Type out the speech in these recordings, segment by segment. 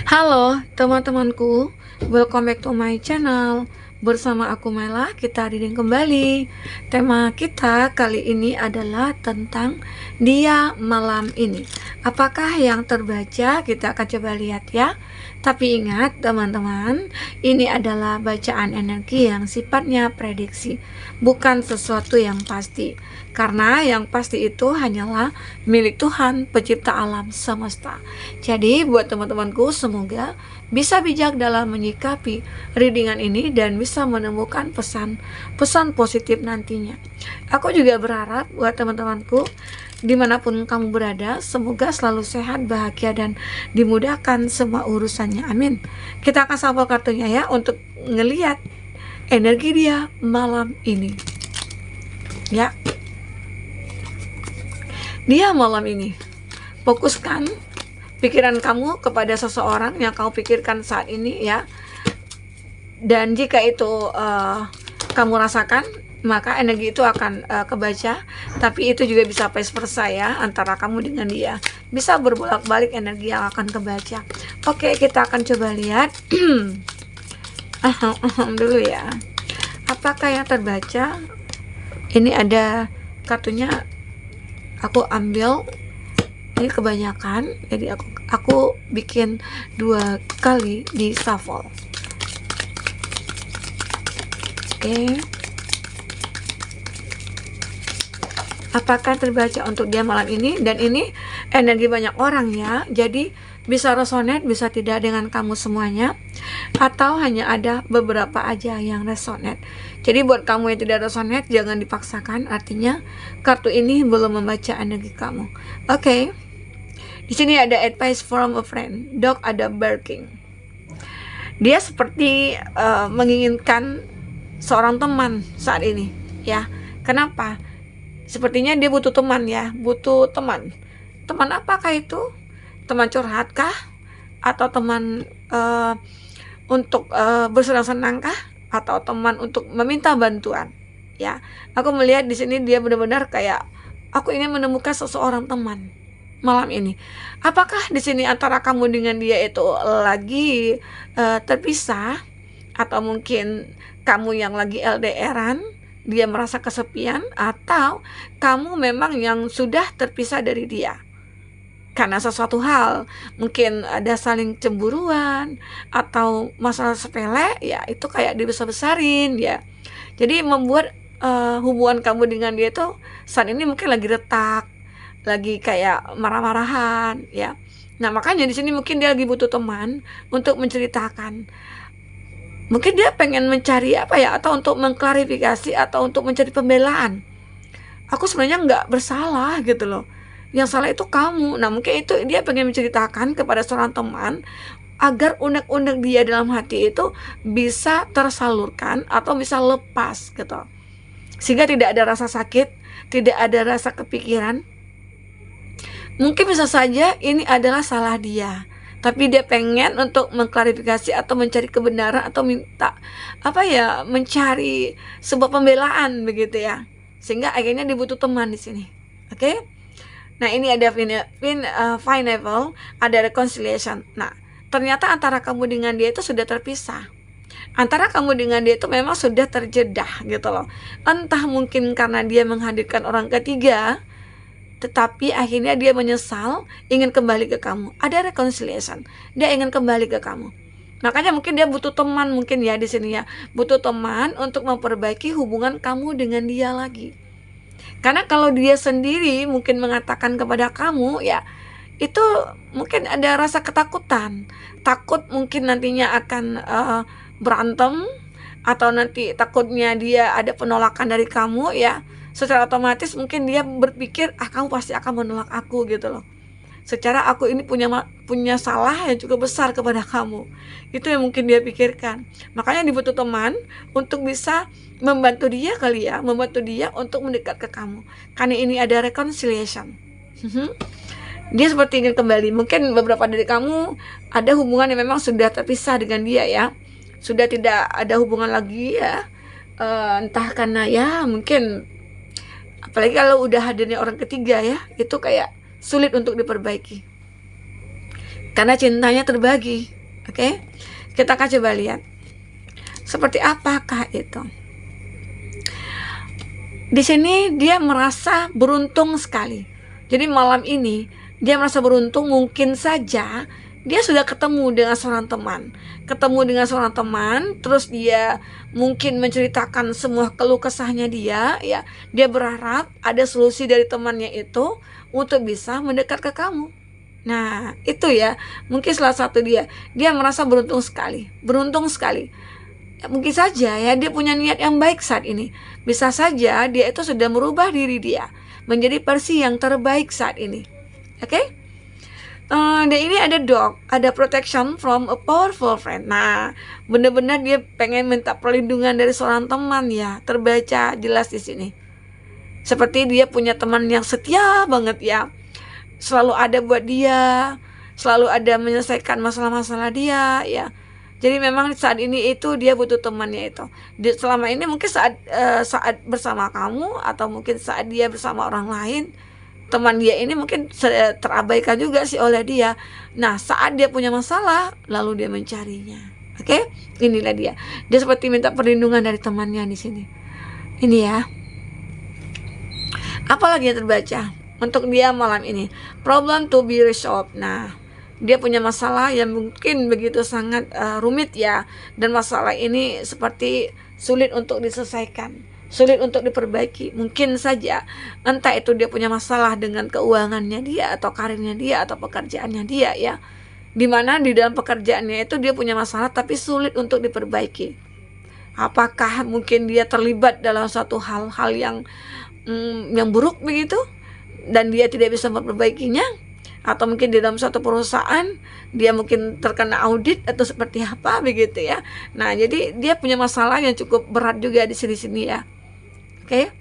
Halo teman-temanku, welcome back to my channel. Bersama aku Mela, kita reading kembali. Tema kita kali ini adalah tentang dia malam ini. Apakah yang terbaca? Kita akan coba lihat ya. Tapi ingat teman-teman, ini adalah bacaan energi yang sifatnya prediksi, bukan sesuatu yang pasti. Karena yang pasti itu hanyalah milik Tuhan, pencipta alam semesta. Jadi buat teman-temanku, semoga bisa bijak dalam menyikapi readingan ini dan bisa menemukan pesan-pesan positif nantinya. Aku juga berharap buat teman-temanku dimanapun kamu berada, semoga selalu sehat, bahagia, dan dimudahkan semua urusannya. Amin. Kita akan sampel kartunya ya untuk ngelihat energi dia malam ini. Ya. Dia malam ini. Fokuskan pikiran kamu kepada seseorang yang kamu pikirkan saat ini ya. Dan jika itu kamu rasakan, maka energi itu akan kebaca. Tapi itu juga bisa vice versa ya, antara kamu dengan dia. Bisa berbolak-balik energi yang akan kebaca. Oke, kita akan coba lihat dulu ya. Apakah yang terbaca? Ini ada kartunya, aku ambil. Ini kebanyakan, jadi aku bikin 2 kali di shuffle. Oke. Apakah terbaca untuk dia malam ini? Dan ini energi banyak orang ya, jadi bisa resonate, bisa tidak dengan kamu semuanya, atau hanya ada beberapa aja yang resonate. Jadi buat kamu yang tidak resonate, jangan dipaksakan, artinya kartu ini belum membaca energi kamu. Oke. Di sini ada advice from a friend. Dog ada barking. Dia seperti menginginkan seorang teman saat ini ya. Kenapa? Sepertinya dia butuh teman ya, butuh teman. Teman apakah itu? Teman curhat kah? Atau teman untuk bersenang-senang kah? Atau teman untuk meminta bantuan? Ya, aku melihat di sini dia benar-benar kayak aku ingin menemukan seseorang teman malam ini. Apakah di sini antara kamu dengan dia itu lagi terpisah, atau mungkin kamu yang lagi LDRan, dia merasa kesepian, atau kamu memang yang sudah terpisah dari dia karena sesuatu hal, mungkin ada saling cemburuan atau masalah sepele ya, itu kayak dibesar-besarin ya. Jadi membuat hubungan kamu dengan dia itu saat ini mungkin lagi retak, lagi kayak marah-marahan ya. Nah, makanya di sini mungkin dia lagi butuh teman untuk menceritakan. Mungkin dia pengen mencari apa ya, atau untuk mengklarifikasi, atau untuk mencari pembelaan. Aku sebenarnya nggak bersalah gitu loh. Yang salah itu kamu. Nah, mungkin itu dia pengen menceritakan kepada seorang teman agar unek-unek dia dalam hati itu bisa tersalurkan atau bisa lepas gitu. Sehingga tidak ada rasa sakit, tidak ada rasa kepikiran. Mungkin bisa saja ini adalah salah dia, tapi dia pengen untuk mengklarifikasi atau mencari kebenaran, atau minta mencari sebuah pembelaan begitu ya, sehingga akhirnya dibutuh teman di sini. Oke. Nah, ini ada final, ada reconciliation. Nah, ternyata antara kamu dengan dia itu sudah terpisah. Antara kamu dengan dia itu memang sudah terjedah gitu loh. Entah mungkin karena dia menghadirkan orang ketiga, tetapi akhirnya dia menyesal, ingin kembali ke kamu. Ada reconciliation, dia ingin kembali ke kamu. Makanya mungkin dia butuh teman, mungkin ya di sini ya, butuh teman untuk memperbaiki hubungan kamu dengan dia lagi. Karena kalau dia sendiri mungkin mengatakan kepada kamu ya, itu mungkin ada rasa ketakutan, takut mungkin nantinya akan berantem, atau nanti takutnya dia ada penolakan dari kamu ya. Secara otomatis mungkin dia berpikir, kamu pasti akan menolak aku gitu loh. Secara aku ini punya salah yang cukup besar kepada kamu. Itu yang mungkin dia pikirkan. Makanya dibutuh teman untuk bisa membantu dia kali ya, membantu dia untuk mendekat ke kamu. Karena ini ada reconciliation. Dia seperti ingin kembali. Mungkin beberapa dari kamu ada hubungan yang memang sudah terpisah dengan dia ya. Sudah tidak ada hubungan lagi ya. Entah karena ya mungkin, apalagi kalau udah hadirnya orang ketiga ya, itu kayak sulit untuk diperbaiki. Karena cintanya terbagi. Oke, kita akan coba lihat seperti apakah itu. Di sini dia merasa beruntung sekali. Jadi malam ini dia merasa beruntung, mungkin saja dia sudah ketemu dengan seorang teman. Terus dia mungkin menceritakan semua keluh kesahnya dia, ya. Dia berharap ada solusi dari temannya itu untuk bisa mendekat ke kamu. Nah, itu ya, mungkin salah satu dia merasa beruntung sekali. Mungkin saja ya dia punya niat yang baik saat ini. Bisa saja dia itu sudah merubah diri dia menjadi versi yang terbaik saat ini. Oke? Dan ini ada dog, ada protection from a powerful friend. Nah, benar-benar dia pengen minta perlindungan dari seorang teman ya. Terbaca jelas di sini. Seperti dia punya teman yang setia banget ya. Selalu ada buat dia, selalu ada menyelesaikan masalah-masalah dia ya. Jadi memang saat ini itu dia butuh temannya itu. Selama ini mungkin saat bersama kamu atau mungkin saat dia bersama orang lain, teman dia ini mungkin terabaikan juga sih oleh dia. Nah, saat dia punya masalah, lalu dia mencarinya. Oke? Inilah dia. Dia seperti minta perlindungan dari temannya di sini. Ini ya. Apalagi yang terbaca untuk dia malam ini? Problem to be resolved. Nah, dia punya masalah yang mungkin begitu sangat rumit ya, dan masalah ini seperti sulit untuk diselesaikan, sulit untuk diperbaiki. Mungkin saja entah itu dia punya masalah dengan keuangannya dia, atau karirnya dia, atau pekerjaannya dia ya, dimana di dalam pekerjaannya itu dia punya masalah tapi sulit untuk diperbaiki. Apakah mungkin dia terlibat dalam suatu hal-hal yang buruk begitu dan dia tidak bisa memperbaikinya? Atau mungkin di dalam suatu perusahaan dia mungkin terkena audit atau seperti apa begitu ya. Nah, jadi dia punya masalah yang cukup berat juga di sini ya. Oke.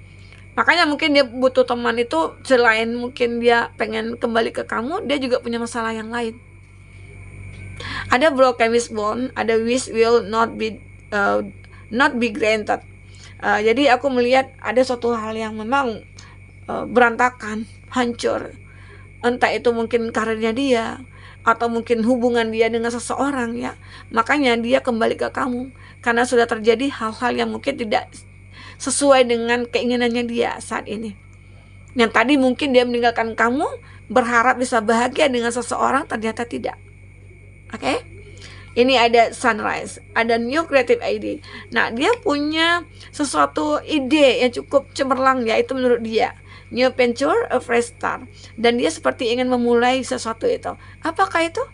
Makanya mungkin dia butuh teman itu, selain mungkin dia pengen kembali ke kamu, dia juga punya masalah yang lain. Ada broken wish bond, ada wish will not be granted. Jadi aku melihat ada suatu hal yang memang berantakan, hancur. Entah itu mungkin karirnya dia, atau mungkin hubungan dia dengan seseorang ya. Makanya dia kembali ke kamu karena sudah terjadi hal-hal yang mungkin tidak sesuai dengan keinginannya dia saat ini. Yang tadi mungkin dia meninggalkan kamu berharap bisa bahagia dengan seseorang, ternyata tidak. Oke? Ini ada sunrise, ada new creative idea. Nah, dia punya sesuatu ide yang cukup cemerlang ya, itu menurut dia. New venture, a fresh start. Dan dia seperti ingin memulai sesuatu itu. Apakah itu?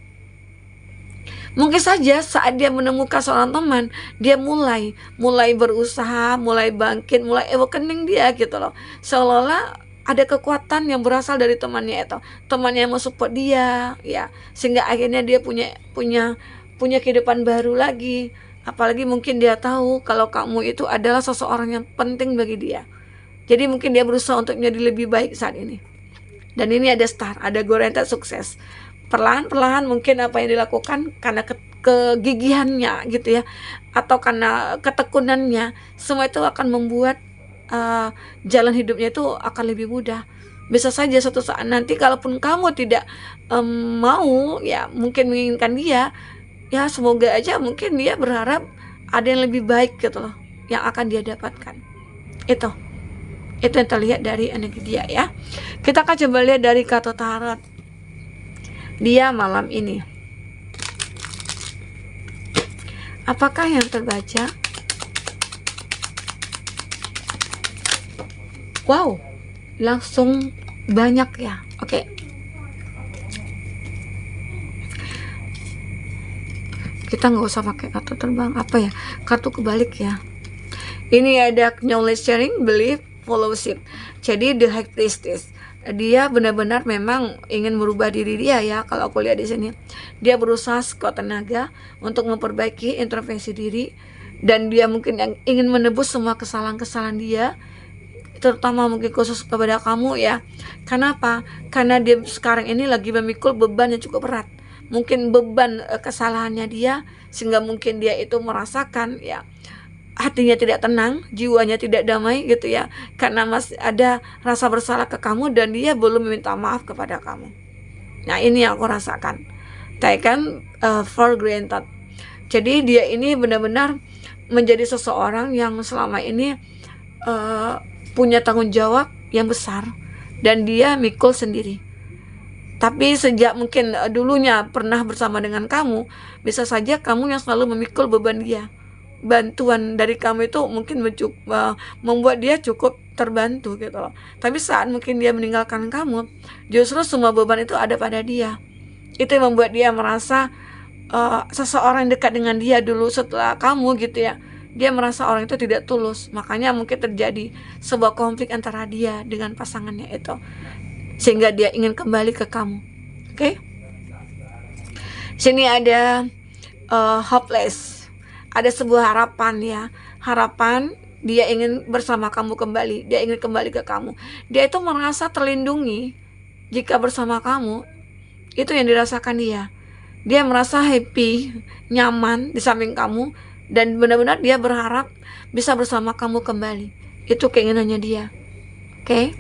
Mungkin saja saat dia menemukan seorang teman, dia mulai berusaha, mulai bangkit, mulai awakening dia gitu loh. Seolah-olah ada kekuatan yang berasal dari temannya itu. Temannya yang mau support dia ya. Sehingga akhirnya dia punya kehidupan baru lagi. Apalagi mungkin dia tahu kalau kamu itu adalah seseorang yang penting bagi dia. Jadi mungkin dia berusaha untuk menjadi lebih baik saat ini. Dan ini ada start, ada go-rented sukses. Perlahan-perlahan mungkin apa yang dilakukan karena kegigihannya gitu ya, atau karena ketekunannya, semua itu akan membuat jalan hidupnya itu akan lebih mudah. Bisa saja suatu saat nanti kalaupun kamu tidak mau ya, mungkin menginginkan dia, ya semoga aja mungkin dia berharap ada yang lebih baik gitu loh yang akan dia dapatkan. Itu yang terlihat dari energi dia ya. Kita akan coba lihat dari kartu tarot dia malam ini. Apakah yang terbaca? Wow, langsung banyak ya. Oke. Kita nggak usah pakai kartu terbang, apa ya, kartu kebalik ya. Ini ada knowledge sharing, belief, fellowship. Jadi the high priestess, dia benar-benar memang ingin merubah diri dia ya. Kalau aku lihat di sini, dia berusaha sekuat tenaga untuk memperbaiki introspeksi diri, dan dia mungkin yang ingin menebus semua kesalahan-kesalahan dia, terutama mungkin khusus kepada kamu ya. Kenapa? Karena dia sekarang ini lagi memikul beban yang cukup berat. Mungkin beban kesalahannya dia, sehingga mungkin dia itu merasakan ya, hatinya tidak tenang, jiwanya tidak damai gitu ya, karena masih ada rasa bersalah ke kamu dan dia belum meminta maaf kepada kamu. Nah, ini yang aku rasakan. taken for granted. Jadi dia ini benar-benar menjadi seseorang yang selama ini punya tanggung jawab yang besar dan dia mikul sendiri. Tapi sejak mungkin dulunya pernah bersama dengan kamu, bisa saja kamu yang selalu memikul beban dia. Bantuan dari kamu itu mungkin membuat dia cukup terbantu gitu loh. Tapi saat mungkin dia meninggalkan kamu, justru semua beban itu ada pada dia. Itu yang membuat dia merasa seseorang yang dekat dengan dia dulu setelah kamu gitu ya, dia merasa orang itu tidak tulus. Makanya mungkin terjadi sebuah konflik antara dia dengan pasangannya itu, sehingga dia ingin kembali ke kamu. Oke? Sini ada hopeless. Ada sebuah harapan ya. Harapan dia ingin bersama kamu kembali. Dia ingin kembali ke kamu. Dia itu merasa terlindungi jika bersama kamu. Itu yang dirasakan dia. Dia merasa happy, nyaman di samping kamu, dan benar-benar dia berharap bisa bersama kamu kembali. Itu keinginannya dia. Oke?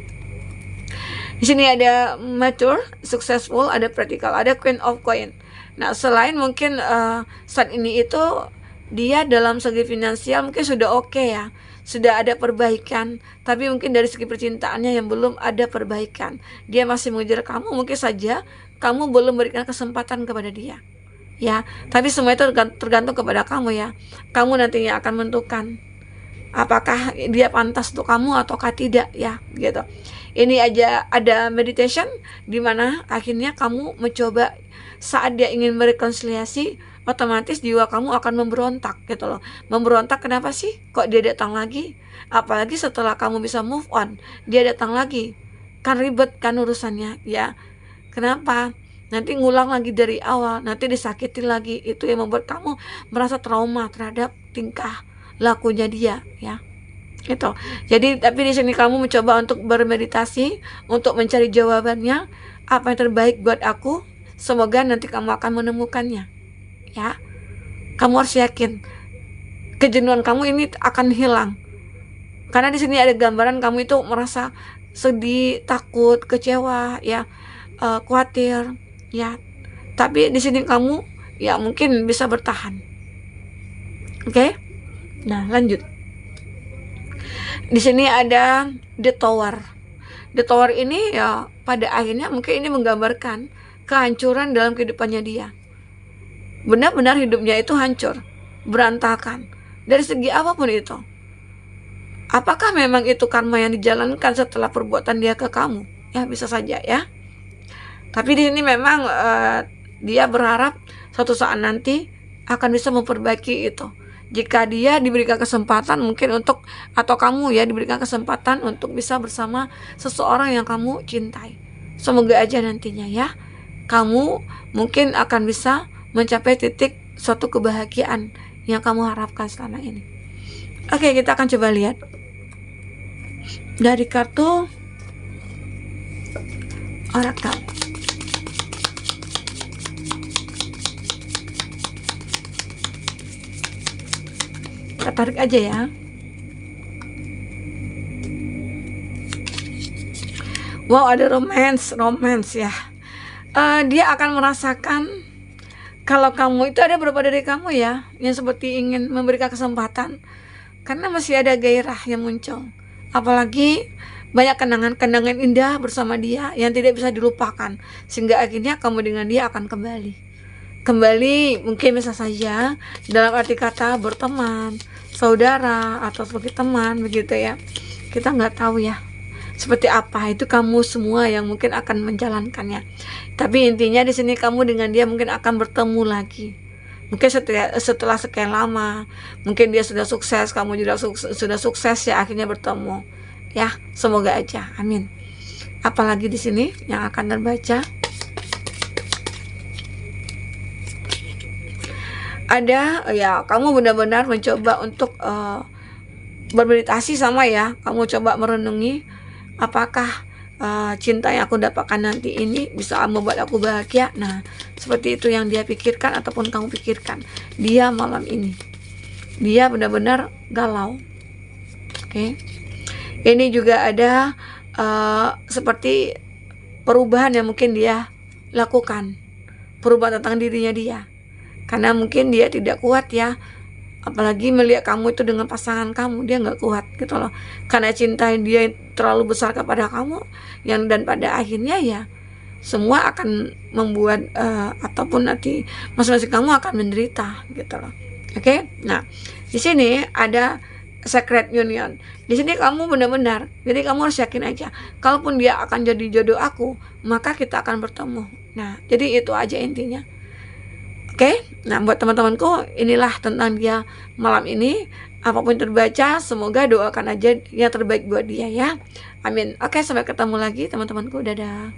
Di sini ada mature, successful, ada practical, ada Queen of Coin. Nah, selain mungkin saat ini itu dia dalam segi finansial mungkin sudah oke ya, sudah ada perbaikan, tapi mungkin dari segi percintaannya yang belum ada perbaikan. Dia masih mengejar kamu, mungkin saja kamu belum berikan kesempatan kepada dia. Ya, tapi semua itu tergantung kepada kamu ya. Kamu nantinya akan menentukan apakah dia pantas untuk kamu ataukah tidak ya, gitu. Ini aja ada meditation di mana akhirnya kamu mencoba saat dia ingin berrekonsiliasi, otomatis jiwa kamu akan memberontak gitu loh. Memberontak kenapa sih? Kok dia datang lagi? Apalagi setelah kamu bisa move on, dia datang lagi. Kan ribet kan urusannya ya. Kenapa? Nanti ngulang lagi dari awal, nanti disakiti lagi. Itu yang membuat kamu merasa trauma terhadap tingkah lakunya dia ya. Itu. Jadi tapi di sini kamu mencoba untuk bermeditasi, untuk mencari jawabannya, apa yang terbaik buat aku. Semoga nanti kamu akan menemukannya. Ya. Kamu harus yakin kejenuhan kamu ini akan hilang. Karena di sini ada gambaran kamu itu merasa sedih, takut, kecewa, ya, khawatir, ya. Tapi di sini kamu ya mungkin bisa bertahan. Oke? Nah, lanjut. Di sini ada The Tower. The Tower ini ya pada akhirnya mungkin ini menggambarkan kehancuran dalam kehidupannya dia. Benar-benar hidupnya itu hancur, berantakan dari segi apapun itu. Apakah memang itu karma yang dijalankan setelah perbuatan dia ke kamu? Ya bisa saja ya. Tapi di sini memang dia berharap suatu saat nanti akan bisa memperbaiki itu. Jika dia diberikan kesempatan mungkin untuk, atau kamu ya diberikan kesempatan untuk bisa bersama seseorang yang kamu cintai. Semoga aja nantinya ya kamu mungkin akan bisa mencapai titik suatu kebahagiaan yang kamu harapkan selama ini. Oke, kita akan coba lihat dari kartu Oracle. Kita tarik aja ya. Wow, ada romance ya. Dia akan merasakan kalau kamu itu ada beberapa dari kamu ya yang seperti ingin memberikan kesempatan, karena masih ada gairah yang muncul. Apalagi banyak kenangan-kenangan indah bersama dia yang tidak bisa dilupakan, sehingga akhirnya kamu dengan dia akan kembali mungkin bisa saja dalam arti kata berteman, saudara, atau seperti teman begitu ya. Kita nggak tahu ya seperti apa, itu kamu semua yang mungkin akan menjalankannya. Tapi intinya di sini kamu dengan dia mungkin akan bertemu lagi. Mungkin setelah sekian lama, mungkin dia sudah sukses, kamu juga sudah sukses ya, akhirnya bertemu. Ya, semoga aja. Amin. Apalagi di sini yang akan terbaca ada ya, kamu benar-benar mencoba untuk bermeditasi sama ya. Kamu coba merenungi apakah cinta yang aku dapatkan nanti ini bisa membuat aku bahagia. Nah, seperti itu yang dia pikirkan ataupun kamu pikirkan. Dia malam ini, dia benar-benar galau. Oke. Ini juga ada seperti perubahan yang mungkin dia lakukan. perubahan tentang dirinya dia. Karena mungkin dia tidak kuat ya, apalagi melihat kamu itu dengan pasangan kamu, dia nggak kuat gitu loh, karena cinta dia terlalu besar kepada kamu, dan pada akhirnya ya semua akan membuat ataupun nanti masing-masing kamu akan menderita gitu loh. Oke? Nah, di sini ada secret union. Di sini kamu benar-benar, jadi kamu harus yakin aja, kalaupun dia akan jadi jodoh aku, maka kita akan bertemu. Nah, jadi itu aja intinya. Oke? Nah, buat teman-temanku, inilah tentang dia malam ini. Apapun terbaca, semoga doakan aja yang terbaik buat dia ya. Amin. Oke, sampai ketemu lagi teman-temanku. Dadah.